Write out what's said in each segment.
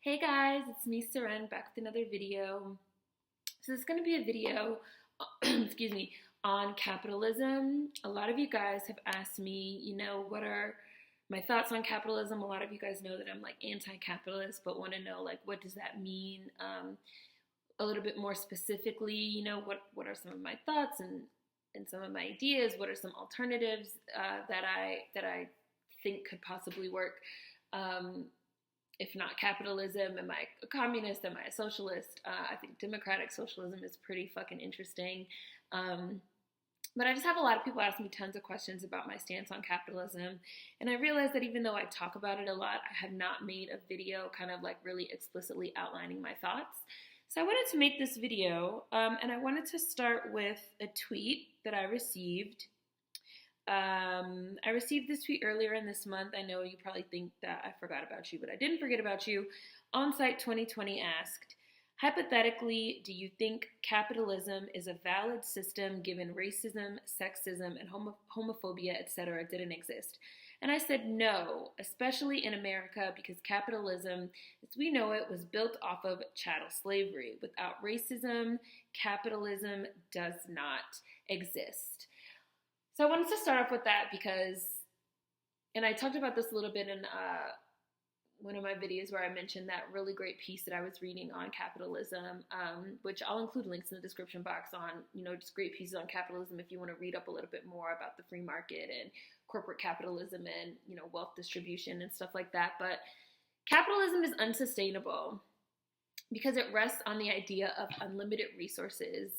Hey guys, it's me, Seren, back with another video. So this is going to be a video, excuse me, on capitalism. A lot of you guys have asked me, what are my thoughts on capitalism? A lot of you guys know that I'm like anti-capitalist, but want to know like what does that mean? A little bit more specifically, what are some of my thoughts and some of my ideas? What are some alternatives that I think could possibly work? If not capitalism, am I a communist? Am I a socialist? I think democratic socialism is pretty fucking interesting. But I just have a lot of people ask me tons of questions about my stance on capitalism. And I realize that even though I talk about it a lot, I have not made a video kind of like really explicitly outlining my thoughts. So I wanted to make this video, and I wanted to start with a tweet that I received. I received this tweet earlier in this month. I know you probably think that I forgot about you, but I didn't forget about you. Onsite 2020 asked, hypothetically, do you think capitalism is a valid system given racism, sexism, and homophobia, etc. didn't exist? And I said no, especially in America, because capitalism, as we know it, was built off of chattel slavery. Without racism, capitalism does not exist. So I wanted to start off with that because, and I talked about this a little bit in one of my videos where I mentioned that really great piece that I was reading on capitalism, which I'll include links in the description box on, just great pieces on capitalism if you want to read up a little bit more about the free market and corporate capitalism and, wealth distribution and stuff like that. But capitalism is unsustainable because it rests on the idea of unlimited resources,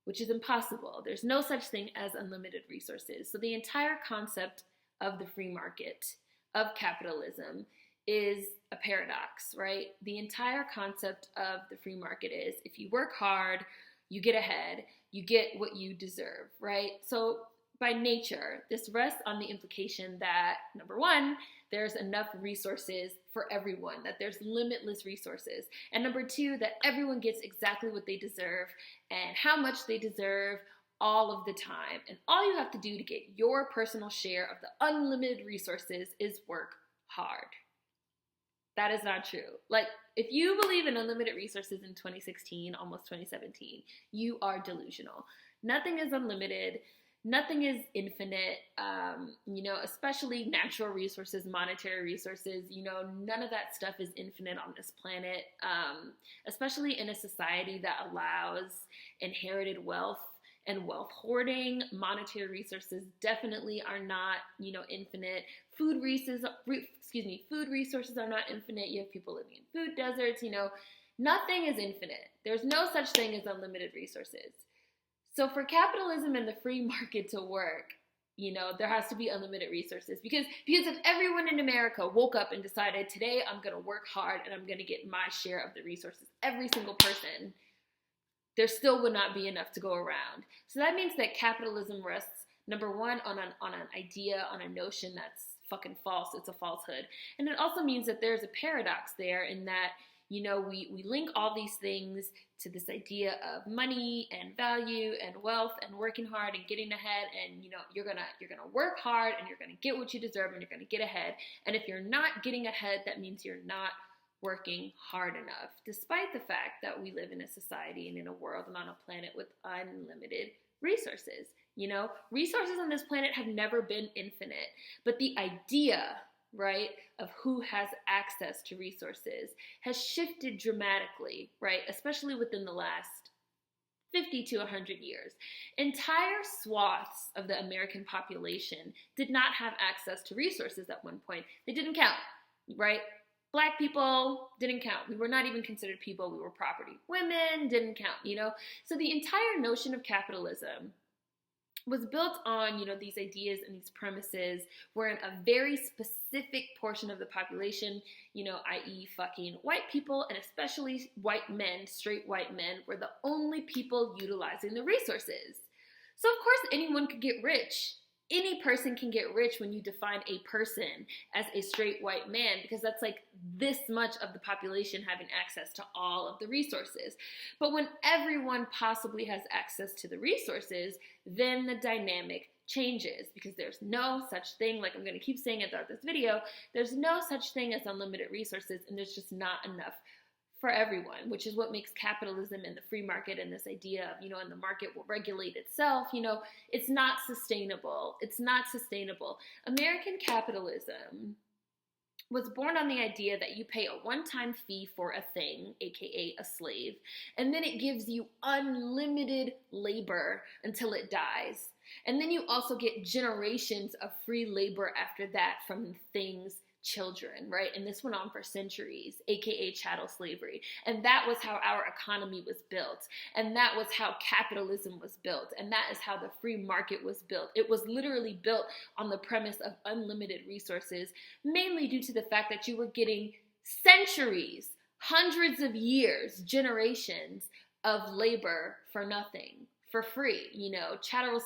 which is impossible. There's no such thing as unlimited resources. So the entire concept of the free market, of capitalism, is a paradox, right? The entire concept of the free market is if you work hard, you get ahead, you get what you deserve, right? So by nature, this rests on the implication that, number one, there's enough resources for everyone, that there's limitless resources. And number two, that everyone gets exactly what they deserve and how much they deserve all of the time. And all you have to do to get your personal share of the unlimited resources is work hard. That is not true. Like, if you believe in unlimited resources in 2016, almost 2017, you are delusional. Nothing is unlimited. Nothing is infinite, especially natural resources, monetary resources, none of that stuff is infinite on this planet, especially in a society that allows inherited wealth and wealth hoarding. Monetary resources definitely are not, infinite. Food resources are not infinite. You have people living in food deserts, nothing is infinite. There's no such thing as unlimited resources. So for capitalism and the free market to work, there has to be unlimited resources. Because if everyone in America woke up and decided, today I'm going to work hard and I'm going to get my share of the resources, every single person, there still would not be enough to go around. So that means that capitalism rests, number one, on an idea, on a notion that's fucking false. It's a falsehood. And it also means that there's a paradox there in that, we link all these things to this idea of money and value and wealth and working hard and getting ahead. And, you're gonna work hard and you're gonna get what you deserve and you're gonna get ahead. And if you're not getting ahead, that means you're not working hard enough, despite the fact that we live in a society and in a world and on a planet with unlimited resources. Resources on this planet have never been infinite, but the idea, right, of who has access to resources has shifted dramatically, right, especially within the last 50 to 100 years. Entire swaths of the American population did not have access to resources at one point. They didn't count, right? Black people didn't count. We were not even considered people. We were property. Women didn't count, So the entire notion of capitalism was built on, these ideas and these premises wherein a very specific portion of the population, i.e. fucking white people and especially white men, straight white men, were the only people utilizing the resources. So of course anyone could get rich. Any person can get rich when you define a person as a straight white man, because that's like this much of the population having access to all of the resources. But when everyone possibly has access to the resources, then the dynamic changes, because there's no such thing, like I'm going to keep saying it throughout this video, there's no such thing as unlimited resources, and there's just not enough for everyone, which is what makes capitalism and the free market and this idea of, and the market will regulate itself, it's not sustainable. It's not sustainable. American capitalism was born on the idea that you pay a one-time fee for a thing, aka a slave, and then it gives you unlimited labor until it dies. And then you also get generations of free labor after that from the thing's children, right? And this went on for centuries, aka chattel slavery. And that was how our economy was built. And that was how capitalism was built. And that is how the free market was built. It was literally built on the premise of unlimited resources, mainly due to the fact that you were getting centuries, hundreds of years, generations of labor for nothing, for free. Chattel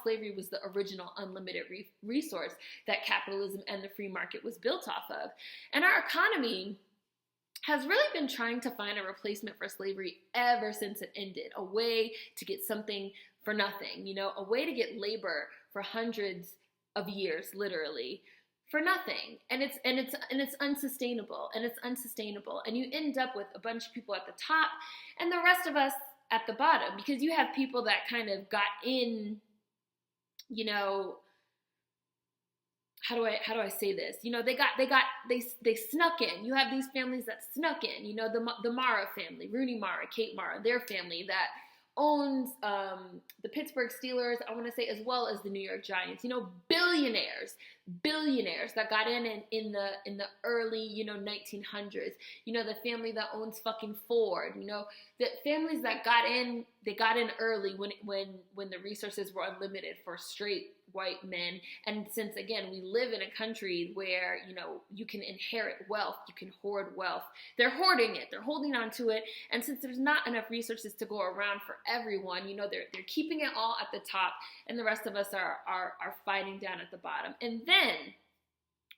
slavery was the original unlimited resource that capitalism and the free market was built off of. And our economy has really been trying to find a replacement for slavery ever since it ended, a way to get something for nothing, a way to get labor for hundreds of years, literally, for nothing. And it's unsustainable, and you end up with a bunch of people at the top and the rest of us at the bottom, because you have people that kind of got in, how do I say this? They snuck in. You have these families that snuck in, the Mara family, Rooney Mara, Kate Mara, their family that owns the Pittsburgh Steelers, I want to say, as well as the New York Giants. Billionaires that got in the early 1900s. The family that owns fucking Ford. The families that got in, they got in early when the resources were unlimited for straight white men. And since, again, we live in a country where you can inherit wealth, you can hoard wealth, they're hoarding it, they're holding on to it. And since there's not enough resources to go around for everyone, they're keeping it all at the top, and the rest of us are fighting down at the bottom. And then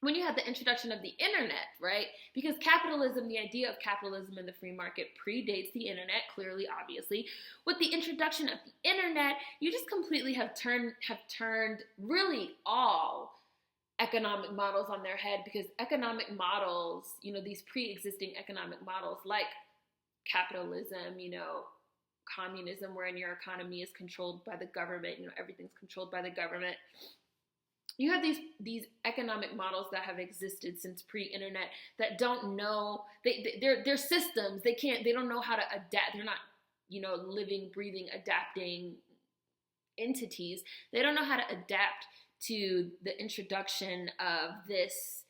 when you have the introduction of the internet, right? Because capitalism, the idea of capitalism and the free market predates the internet, clearly, obviously. With the introduction of the internet, you just completely have turned really all economic models on their head, because economic models, these pre-existing economic models like capitalism, communism, wherein your economy is controlled by the government, everything's controlled by the government. You have these economic models that have existed since pre-internet that don't know, they're systems. They don't know how to adapt. They're not, living, breathing, adapting entities. They don't know how to adapt to the introduction of this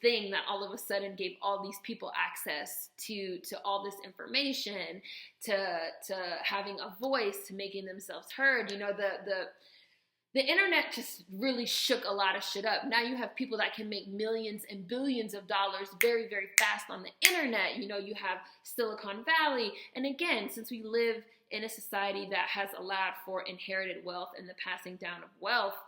thing that all of a sudden gave all these people access to all this information, to having a voice, to making themselves heard. The internet just really shook a lot of shit up. Now you have people that can make millions and billions of dollars very, very fast on the internet. You have Silicon Valley. And again, since we live in a society that has allowed for inherited wealth and the passing down of wealth,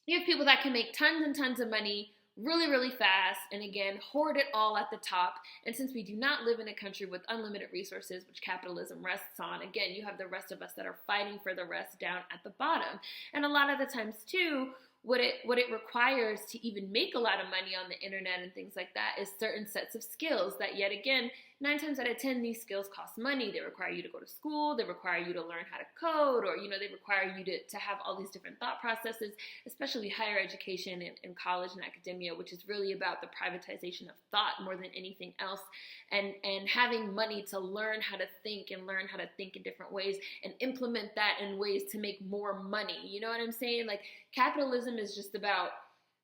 you have people that can make tons and tons of money really, really fast, and again, hoard it all at the top. And since we do not live in a country with unlimited resources, which capitalism rests on, again, you have the rest of us that are fighting for the rest down at the bottom. And a lot of the times, too, what it requires to even make a lot of money on the internet and things like that is certain sets of skills that, yet again, 9 times out of 10, these skills cost money. They require you to go to school. They require you to learn how to code, or, they require you to have all these different thought processes, especially higher education and college and academia, which is really about the privatization of thought more than anything else, and having money to learn how to think and learn how to think in different ways and implement that in ways to make more money. You know what I'm saying? Like, capitalism is just about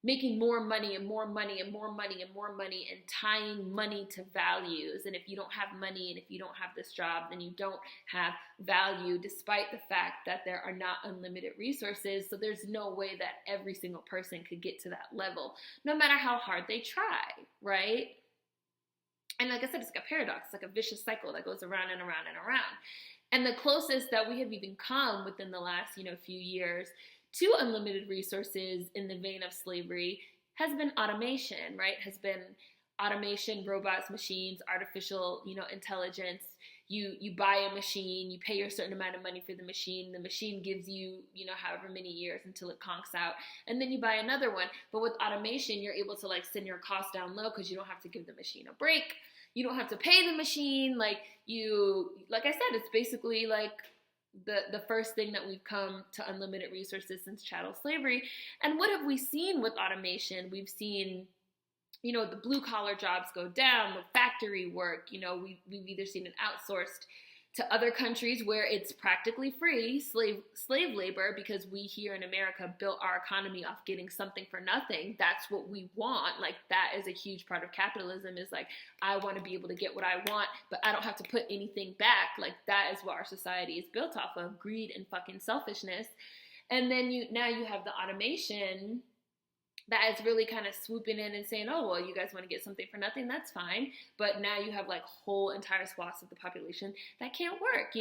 making more money and more money and more money and more money, and tying money to values. And if you don't have money and if you don't have this job, then you don't have value, despite the fact that there are not unlimited resources. So there's no way that every single person could get to that level, no matter how hard they try, right? And like I said, it's like a paradox, like a vicious cycle that goes around and around and around. And the closest that we have even come within the last, few years to unlimited resources in the vein of slavery has been automation, right? Has been automation, robots, machines, artificial, intelligence. you buy a machine, you pay a certain amount of money for the machine gives you, however many years until it conks out, and then you buy another one. But with automation, you're able to like send your costs down low because you don't have to give the machine a break. You don't have to pay the machine. Like I said, it's basically like the first thing that we've come to unlimited resources since chattel slavery. And what have we seen with automation? We've seen, the blue collar jobs go down, the factory work, we've either seen it outsourced to other countries where it's practically free, slave labor, because we here in America built our economy off getting something for nothing. That's what we want. Like, that is a huge part of capitalism, is like, I want to be able to get what I want, but I don't have to put anything back. Like, that is what our society is built off of, greed and fucking selfishness. And then now you have the automation that is really kind of swooping in and saying, oh, well, you guys want to get something for nothing, that's fine. But now you have like whole entire swaths of the population that can't work,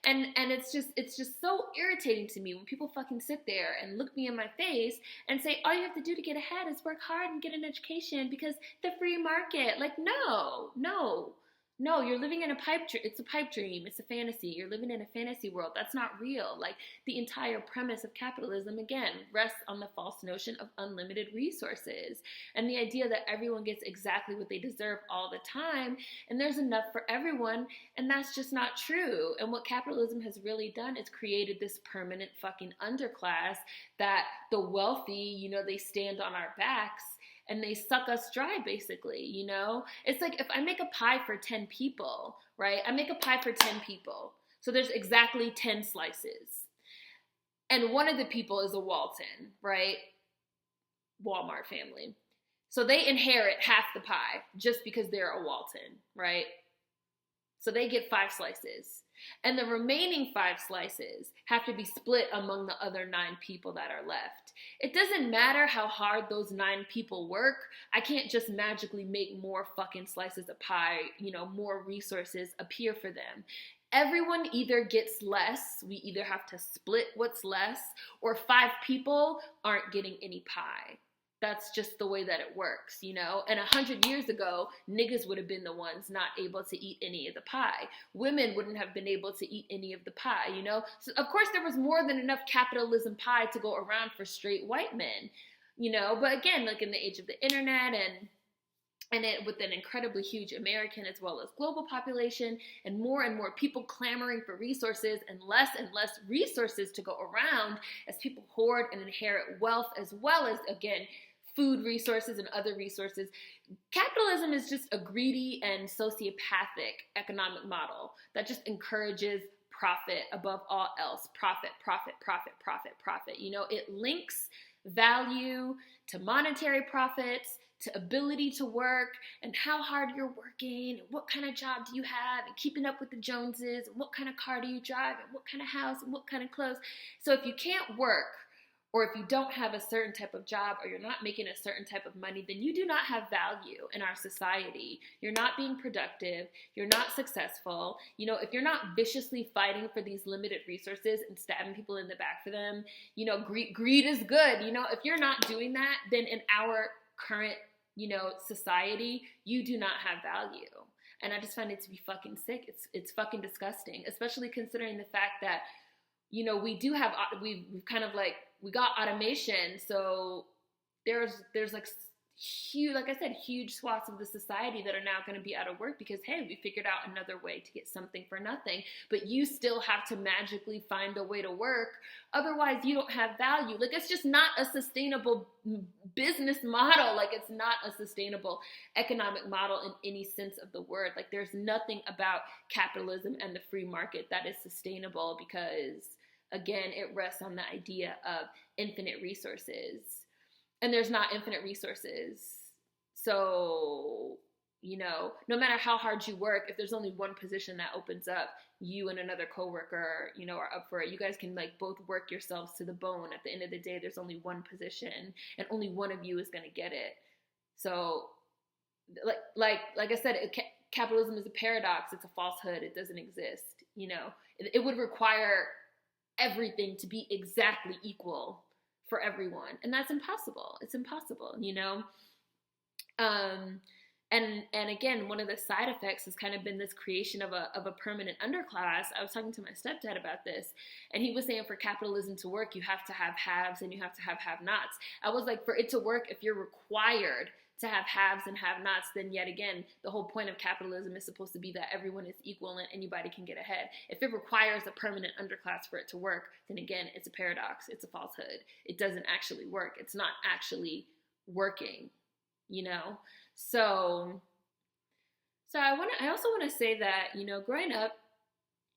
And it's just so irritating to me when people fucking sit there and look me in my face and say, all you have to do to get ahead is work hard and get an education because the free market. Like, no, you're living in it's a pipe dream. It's a fantasy. You're living in a fantasy world. That's not real. Like, the entire premise of capitalism, again, rests on the false notion of unlimited resources and the idea that everyone gets exactly what they deserve all the time and there's enough for everyone, and that's just not true. And what capitalism has really done is created this permanent fucking underclass that the wealthy, they stand on our backs and they suck us dry, basically, It's like if I make a pie for 10 people, right? I make a pie for 10 people. So there's exactly 10 slices. And one of the people is a Walton, right? Walmart family. So they inherit half the pie just because they're a Walton, right? So they get 5 slices. And the remaining 5 slices have to be split among the other 9 people that are left. It doesn't matter how hard those 9 people work. I can't just magically make more fucking slices of pie, more resources appear for them. Everyone either gets less, we either have to split what's less, or 5 people aren't getting any pie. That's just the way that it works, And 100 years ago, niggas would have been the ones not able to eat any of the pie. Women wouldn't have been able to eat any of the pie, So of course there was more than enough capitalism pie to go around for straight white men, But again, like in the age of the internet and it with an incredibly huge American as well as global population and more people clamoring for resources and less resources to go around as people hoard and inherit wealth as well as, again, food resources and other resources. Capitalism is just a greedy and sociopathic economic model that just encourages profit above all else. Profit. It links value to monetary profits, to ability to work and how hard you're working and what kind of job do you have and keeping up with the Joneses and what kind of car do you drive and what kind of house and what kind of clothes. So if you can't work, or if you don't have a certain type of job, or you're not making a certain type of money, then you do not have value in our society. You're not being productive. You're not successful. If you're not viciously fighting for these limited resources and stabbing people in the back for them, greed is good. If you're not doing that, then in our current, society, you do not have value. And I just find it to be fucking sick. It's fucking disgusting, especially considering the fact that, we've kind of like, we got automation. So there's like huge, like I said, huge swaths of the society that are now going to be out of work because, hey, we figured out another way to get something for nothing, but you still have to magically find a way to work. Otherwise, you don't have value. Like, it's just not a sustainable business model. Like, it's not a sustainable economic model in any sense of the word. Like, there's nothing about capitalism and the free market that is sustainable because, again, it rests on the idea of infinite resources. And there's not infinite resources. So, no matter how hard you work, if there's only one position that opens up, you and another coworker, are up for it. You guys can like both work yourselves to the bone. At the end of the day, there's only one position and only one of you is going to get it. So like I said, capitalism is a paradox. It's a falsehood. It doesn't exist. It would require everything to be exactly equal for everyone, and that's impossible. It's impossible, And again, one of the side effects has kind of been this creation of a permanent underclass. I was talking to my stepdad about this, and he was saying for capitalism to work, you have to have haves and you have to have have-nots. I was like, for it to work, if you're required to have haves and have-nots, then yet again, the whole point of capitalism is supposed to be that everyone is equal and anybody can get ahead. If it requires a permanent underclass for it to work, then again, it's a paradox. It's a falsehood. It doesn't actually work. It's not actually working, you know? So I also want to say that, you know, growing up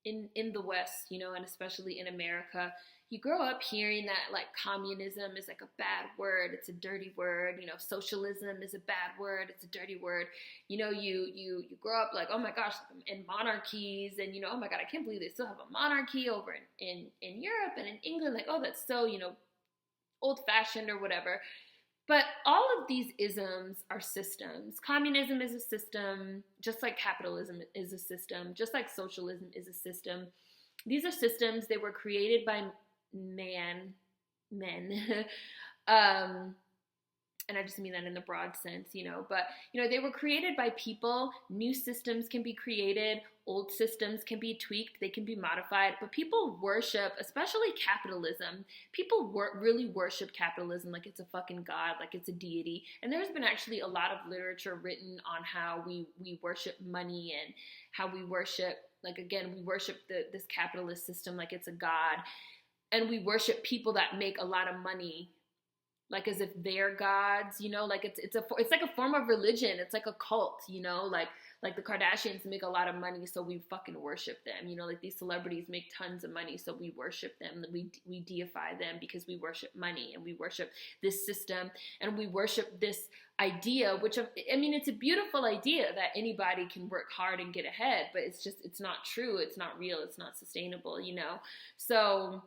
in the West, you know, and especially in America, you grow up hearing that like communism is like a bad word. It's a dirty word. You know, socialism is a bad word. It's a dirty word. You know, you grow up like, oh my gosh, in monarchies, and you know, oh my God, I can't believe they still have a monarchy over in Europe and in England. Like, oh, that's so, you know, old fashioned or whatever. But all of these isms are systems. Communism is a system, just like capitalism is a system, just like socialism is a system. These are systems. They were created by men. And I just mean that in the broad sense, you know. But, you know, they were created by people. New systems can be created. Old systems can be tweaked. They can be modified. But people worship, especially capitalism. People really worship capitalism like it's a fucking god, like it's a deity. And there's been actually a lot of literature written on how we worship money and how we worship, like, again, we worship this capitalist system like it's a god. And we worship people that make a lot of money, like as if they're gods, you know, like it's like a form of religion. It's like a cult, you know, like the Kardashians make a lot of money, so we fucking worship them, you know, like these celebrities make tons of money, so we worship them. We deify them because we worship money and we worship this system and we worship this idea, which, I mean, it's a beautiful idea that anybody can work hard and get ahead, but it's not true. It's not real. It's not sustainable, you know? So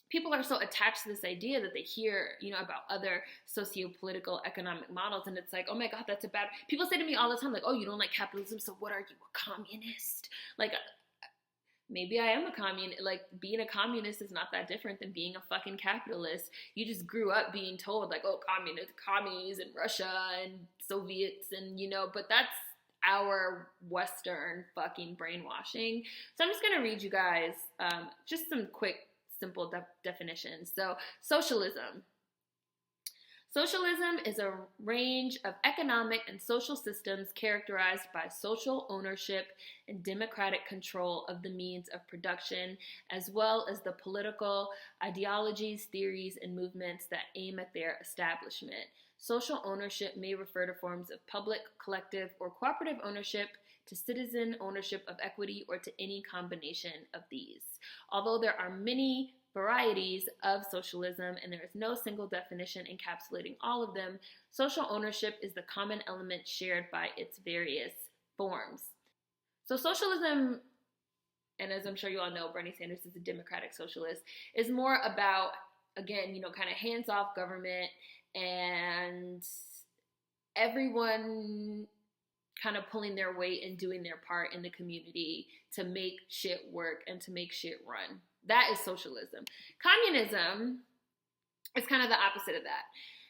people are so attached to this idea that they hear, you know, about other socio-political economic models, and it's like, oh my God, that's a bad. People say to me all the time, like, oh, you don't like capitalism, so what are you, a communist? Like, maybe I am a communist. Like, being a communist is not that different than being a fucking capitalist. You just grew up being told, like, oh, commies and Russia and Soviets, and, you know, but that's our Western fucking brainwashing. So I'm just gonna read you guys just some quick, simple definitions. So, socialism. Socialism is a range of economic and social systems characterized by social ownership and democratic control of the means of production, as well as the political ideologies, theories, and movements that aim at their establishment. Social ownership may refer to forms of public, collective, or cooperative ownership, to citizen ownership of equity, or to any combination of these. Although there are many varieties of socialism and there is no single definition encapsulating all of them, social ownership is the common element shared by its various forms. So socialism, and as I'm sure you all know, Bernie Sanders is a democratic socialist, is more about, again, you know, kind of hands-off government and everyone kind of pulling their weight and doing their part in the community to make shit work and to make shit run. That is socialism. Communism is kind of the opposite of that.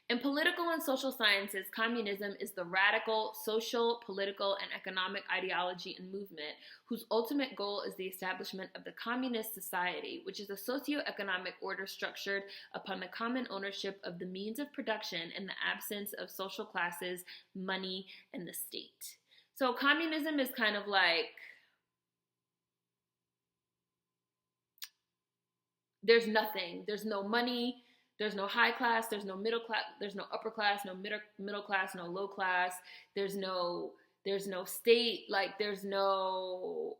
In political and social sciences, communism is the radical social, political, and economic ideology and movement whose ultimate goal is the establishment of the communist society, which is a socio-economic order structured upon the common ownership of the means of production and the absence of social classes, money, and the state. So communism is kind of like, there's nothing. There's no money. There's no high class, there's no middle class, there's no upper class, no middle class, no low class. There's no state, like there's no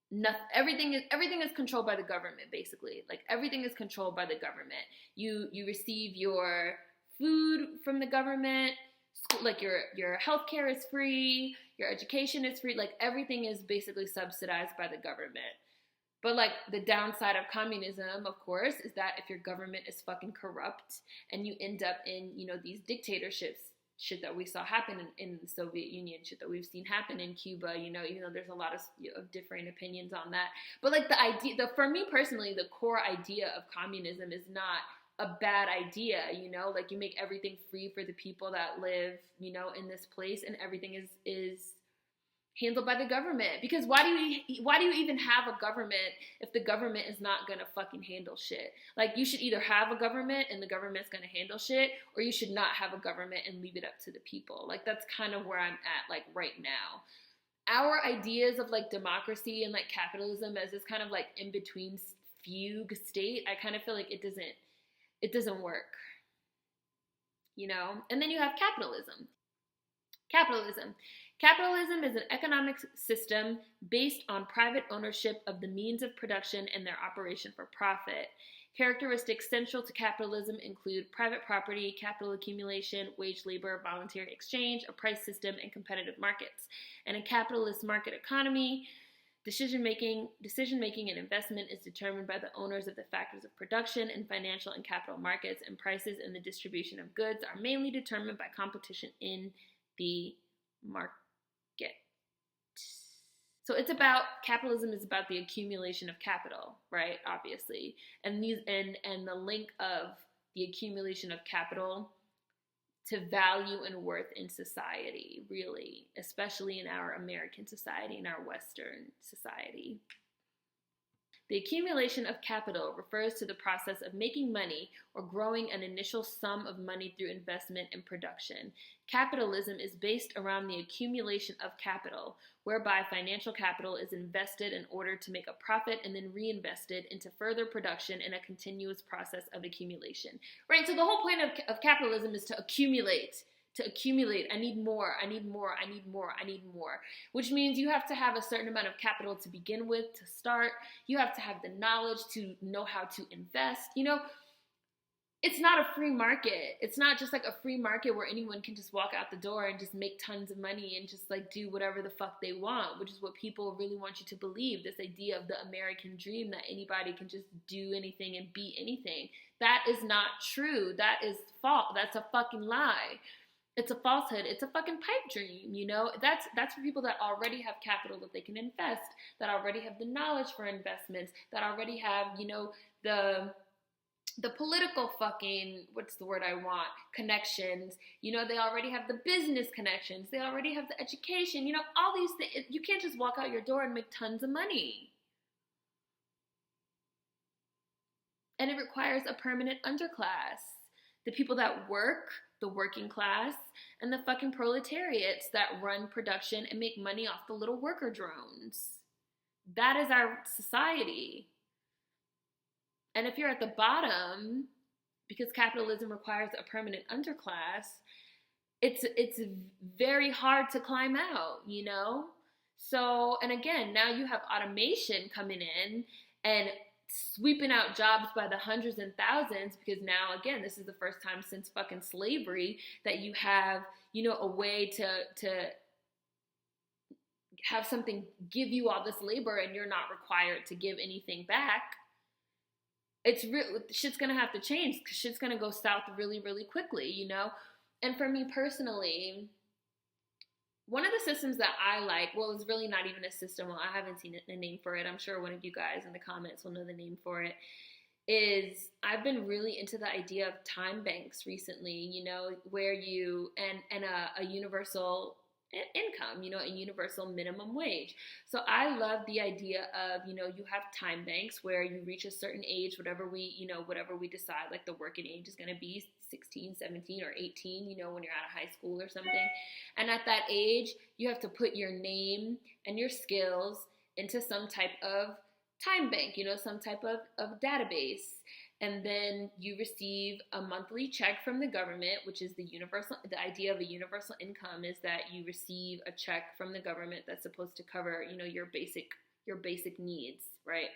nothing. Everything is controlled by the government, basically. Like everything is controlled by the government. You receive your food from the government, like your healthcare is free, your education is free, like everything is basically subsidized by the government. But like the downside of communism, of course, is that if your government is fucking corrupt and you end up in, you know, these dictatorships, shit that we saw happen in the Soviet Union, shit that we've seen happen in Cuba, you know, even though there's a lot of, you know, differing opinions on that. But like the idea, for me personally, the core idea of communism is not a bad idea, you know? Like, you make everything free for the people that live, you know, in this place, and everything is handled by the government. Because why do you even have a government if the government is not gonna fucking handle shit? Like, you should either have a government and the government's gonna handle shit, or you should not have a government and leave it up to the people. Like, that's kind of where I'm at, like, right now. Our ideas of, like, democracy and, like, capitalism as this kind of, like, in-between fugue state, I kind of feel like it doesn't work, you know? And then you have capitalism. Capitalism is an economic system based on private ownership of the means of production and their operation for profit. Characteristics central to capitalism include private property, capital accumulation, wage labor, voluntary exchange, a price system, and competitive markets. And in a capitalist market economy, decision-making and investment is determined by the owners of the factors of production in financial and capital markets, and prices and the distribution of goods are mainly determined by competition in the market. So capitalism is about the accumulation of capital, right? Obviously. And the link of the accumulation of capital to value and worth in society, really, especially in our American society, in our Western society. The accumulation of capital refers to the process of making money or growing an initial sum of money through investment and production. Capitalism is based around the accumulation of capital, whereby financial capital is invested in order to make a profit and then reinvested into further production in a continuous process of accumulation. Right? So the whole point of capitalism is to accumulate. I need more, which means you have to have a certain amount of capital to begin with, to start. You have to have the knowledge to know how to invest. You know, it's not a free market. It's not just like a free market where anyone can just walk out the door and just make tons of money and just like do whatever the fuck they want, which is what people really want you to believe, this idea of the American dream that anybody can just do anything and be anything. That is not true. That is false. That's a fucking lie. It's a falsehood. It's a fucking pipe dream, you know? That's for people that already have capital that they can invest, that already have the knowledge for investments, that already have, you know, the political fucking, what's the word I want, connections. You know, they already have the business connections. They already have the education. You know, all these things. You can't just walk out your door and make tons of money. And it requires a permanent underclass. The people that work, the working class, and the fucking proletariats that run production and make money off the little worker drones. That is our society. And if you're at the bottom, because capitalism requires a permanent underclass, it's very hard to climb out, you know? So, and again, now you have automation coming in and sweeping out jobs by the hundreds and thousands, because now, again, this is the first time since fucking slavery that you have, you know, a way to have something give you all this labor and you're not required to give anything back. Shit's gonna have to change, because shit's gonna go south really, really quickly, you know? And for me personally, one of the systems that I like, well, it's really not even a system. Well, I haven't seen a name for it. I'm sure one of you guys in the comments will know the name for it. Is I've been really into the idea of time banks recently, you know, where you, and a universal income, you know, a universal minimum wage. So I love the idea of, you know, you have time banks where you reach a certain age, whatever we decide, like the working age is going to be 16, 17, or 18, you know, when you're out of high school or something. And at that age, you have to put your name and your skills into some type of time bank, you know, some type of database. And then you receive a monthly check from the government, which is the idea of a universal income is that you receive a check from the government that's supposed to cover, you know, your basic needs, right?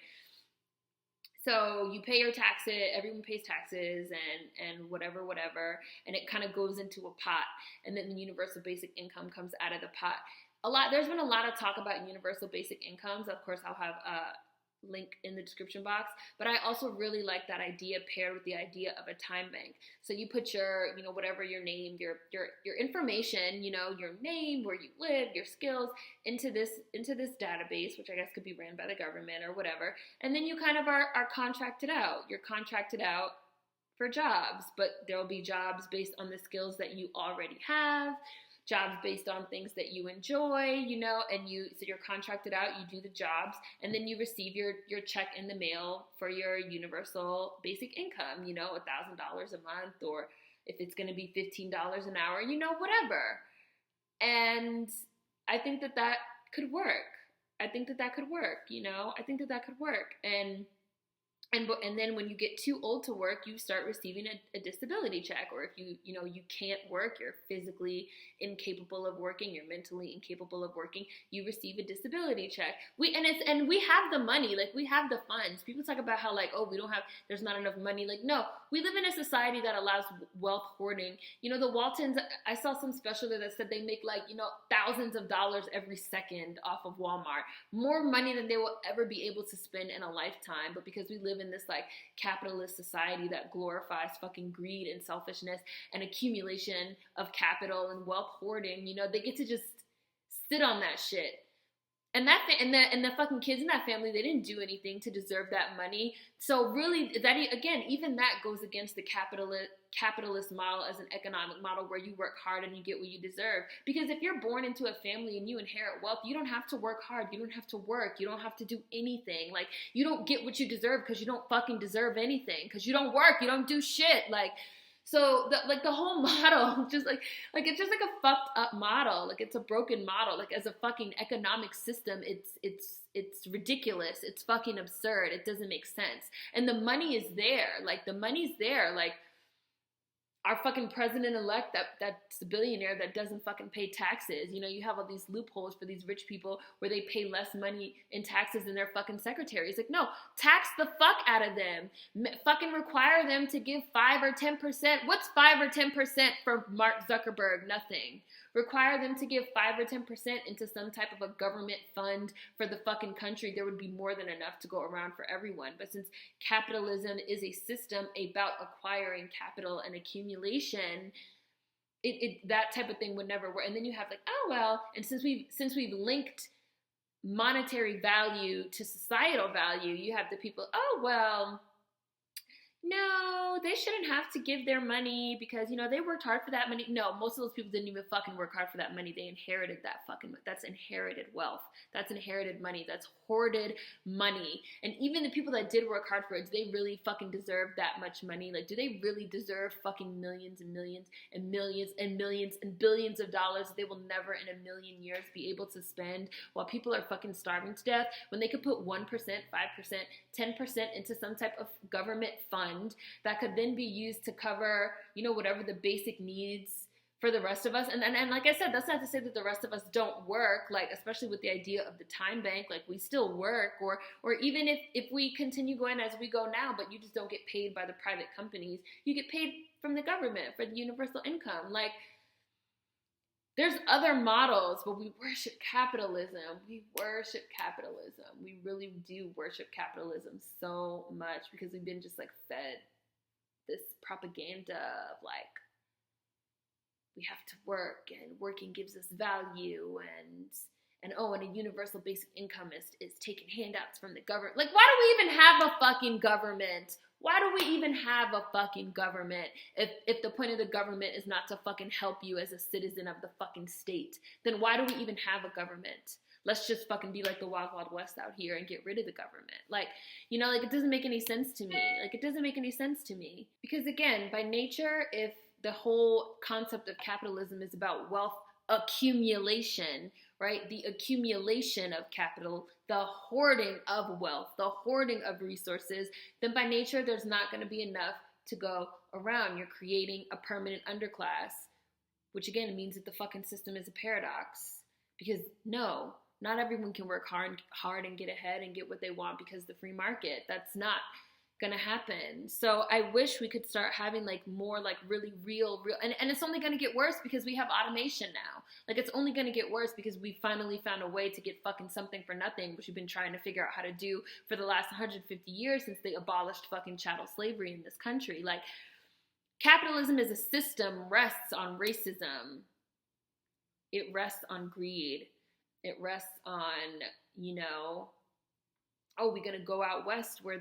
So you pay your taxes, everyone pays taxes and whatever, and it kind of goes into a pot, and then the universal basic income comes out of the pot. There's been a lot of talk about universal basic incomes. Of course, I'll have link in the description box, but I also really like that idea paired with the idea of a time bank. So you put your, you know, whatever your name, your information, you know, your name, where you live, your skills into this database, which I guess could be ran by the government or whatever. And then you kind of are contracted out. You're contracted out for jobs, but there'll be jobs based on the skills that you already have, jobs based on things that you enjoy, and so you're contracted out, you do the jobs, and then you receive your check in the mail for your universal basic income, $1,000 a month, or if it's going to be $15 an hour, whatever. And I think that could work. I think that could work. And then when you get too old to work, you start receiving a disability check. Or if you can't work, you're physically incapable of working, you're mentally incapable of working, you receive a disability check. We have the money, like we have the funds. People talk about how there's not enough money. Like, no, we live in a society that allows wealth hoarding. The Waltons, I saw some special that said they make thousands of dollars every second off of Walmart. More money than they will ever be able to spend in a lifetime. But because we live in this capitalist society that glorifies fucking greed and selfishness and accumulation of capital and wealth hoarding, they get to just sit on that shit. And the fucking kids in that family, they didn't do anything to deserve that money. So really, that again, even that goes against the capitalist model as an economic model where you work hard and you get what you deserve. Because if you're born into a family and you inherit wealth, you don't have to work hard. You don't have to work. You don't have to do anything. Like, you don't get what you deserve because you don't fucking deserve anything. Because you don't work. You don't do shit. So the whole model, just it's just a fucked up model. It's a broken model. As a fucking economic system, it's ridiculous. It's fucking absurd. It doesn't make sense. And the money is there. The money's there. Our fucking president-elect, that's a billionaire that doesn't fucking pay taxes. You have all these loopholes for these rich people where they pay less money in taxes than their fucking secretaries. No, tax the fuck out of them. Fucking require them to give 5 or 10%. What's 5 or 10% for Mark Zuckerberg? Nothing. Require them to give 5 or 10% into some type of a government fund for the fucking country. There would be more than enough to go around for everyone. But since capitalism is a system about acquiring capital and accumulation, that type of thing would never work. And then you have and since we've linked monetary value to societal value, you have the people, no, they shouldn't have to give their money because, they worked hard for that money. No, most of those people didn't even fucking work hard for that money. They inherited that's inherited wealth. That's inherited money. That's hoarded money. And even the people that did work hard for it, do they really fucking deserve that much money? Do they really deserve fucking millions and millions and millions and millions and billions of dollars that they will never in a million years be able to spend while people are fucking starving to death, when they could put 1%, 5%, 10% into some type of government fund that could then be used to cover, whatever the basic needs for the rest of us. And like I said, that's not to say that the rest of us don't work, especially with the idea of the time bank, we still work, or even if we continue going as we go now, but you just don't get paid by the private companies, you get paid from the government for the universal income. There's other models, but we worship capitalism. We really do worship capitalism so much because we've been just fed this propaganda of we have to work and working gives us value and a universal basic income is taking handouts from the government. Why do we even have a fucking government? Why do we even have a fucking government if the point of the government is not to fucking help you as a citizen of the fucking state? Then why do we even have a government? Let's just fucking be like the Wild Wild West out here and get rid of the government. It doesn't make any sense to me. It doesn't make any sense to me. Because again, by nature, if the whole concept of capitalism is about wealth accumulation, right? The accumulation of capital, the hoarding of wealth, the hoarding of resources, then by nature, there's not going to be enough to go around. You're creating a permanent underclass, which again means that the fucking system is a paradox. Because no, not everyone can work hard and get ahead and get what they want because of the free market. That's not gonna happen. So I wish we could start having more really real and it's only gonna get worse because we have automation now. It's only gonna get worse because we finally found a way to get fucking something for nothing, which we've been trying to figure out how to do for the last 150 years since they abolished fucking chattel slavery in this country. Capitalism as a system rests on racism. It rests on greed. It rests on, Oh, we're gonna go out west where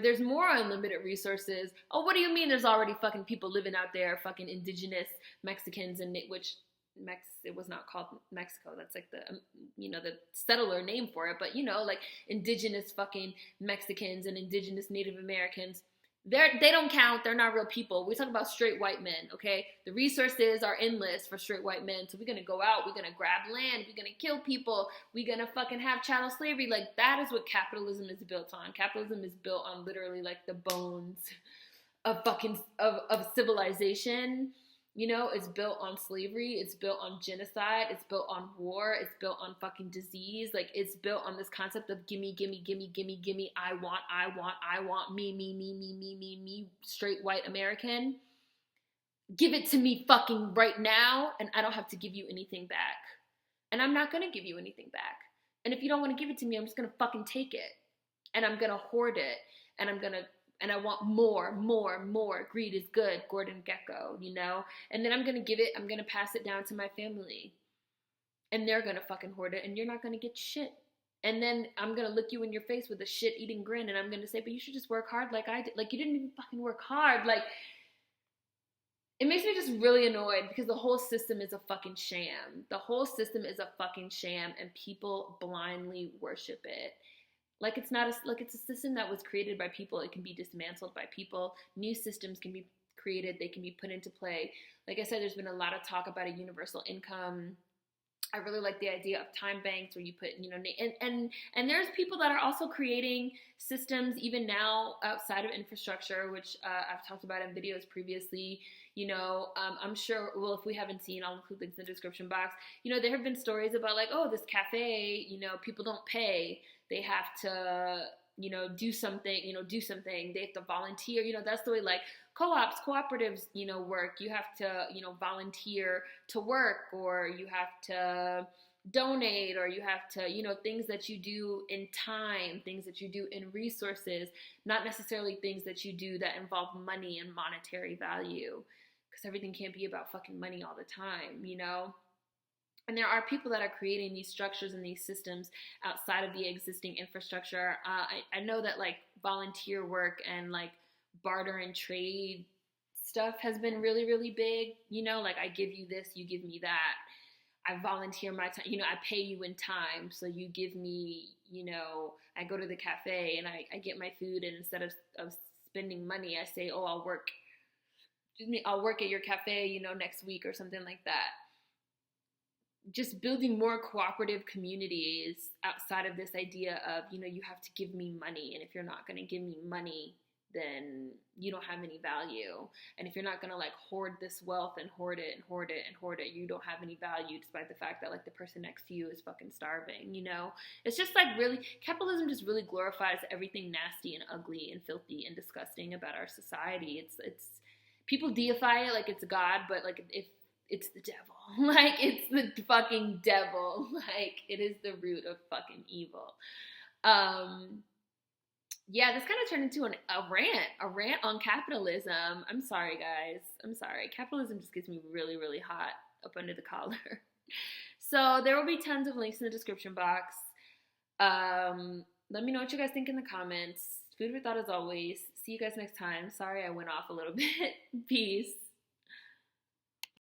there's more unlimited resources. Oh, what do you mean there's already fucking people living out there, fucking indigenous Mexicans, and which it was not called Mexico. That's like the the settler name for it, but like indigenous fucking Mexicans and indigenous Native Americans. They don't count. They're not real people. We talk about straight white men, okay? The resources are endless for straight white men. So we're gonna go out, we're gonna grab land, we're gonna kill people, we're gonna fucking have chattel slavery. Like, that is what capitalism is built on. Capitalism is built on literally like the bones of fucking of civilization. It's built on slavery, it's built on genocide, it's built on war, it's built on fucking disease. Like, it's built on this concept of gimme, gimme, gimme, gimme, gimme, I want, me, straight white American. Give it to me fucking right now, and I don't have to give you anything back. And I'm not gonna give you anything back. And if you don't wanna give it to me, I'm just gonna fucking take it. And I'm gonna hoard it. And I want more. Greed is good, Gordon Gekko, And then I'm going to give it, I'm going to pass it down to my family. And they're going to fucking hoard it, and you're not going to get shit. And then I'm going to look you in your face with a shit-eating grin, and I'm going to say, but you should just work hard like I did. Like, you didn't even fucking work hard. Like, it makes me just really annoyed because the whole system is a fucking sham. The whole system is a fucking sham, and people blindly worship it. Like, it's a system that was created by people. It can be dismantled by people. New systems can be created. They can be put into play. Like I said, there's been a lot of talk about a universal income. I really like the idea of time banks where you put, and there's people that are also creating systems even now outside of infrastructure, which I've talked about in videos previously. I'm sure, well, if we haven't seen, I'll include links in the description box. There have been stories about like, oh, this cafe, people don't pay. They have to, do something, They have to volunteer. That's the way like co-ops, cooperatives, work. You have to, volunteer to work, or you have to donate, or you have to, things that you do in time, things that you do in resources, not necessarily things that you do that involve money and monetary value, because everything can't be about fucking money all the time, And there are people that are creating these structures and these systems outside of the existing infrastructure. I know that like volunteer work and like barter and trade stuff has been really, really big. Like, I give you this, you give me that. I volunteer my time, I pay you in time. So you give me, I go to the cafe and I get my food, and instead of spending money, I say, oh, I'll work at your cafe, next week or something like that. Just building more cooperative communities outside of this idea of, you have to give me money. And if you're not going to give me money, then you don't have any value. And if you're not going to like hoard this wealth and hoard it, you don't have any value, despite the fact that like the person next to you is fucking starving, It's just like really, capitalism just really glorifies everything nasty and ugly and filthy and disgusting about our society. It's people deify it like it's God, but like if it's the devil. Like, it's the fucking devil. Like, it is the root of fucking evil. Yeah, this kind of turned into a rant on capitalism. I'm sorry, guys. I'm sorry. Capitalism just gets me really, really hot up under the collar. So there will be tons of links in the description box. Let me know what you guys think in the comments. Food for thought as always. See you guys next time. Sorry I went off a little bit. Peace.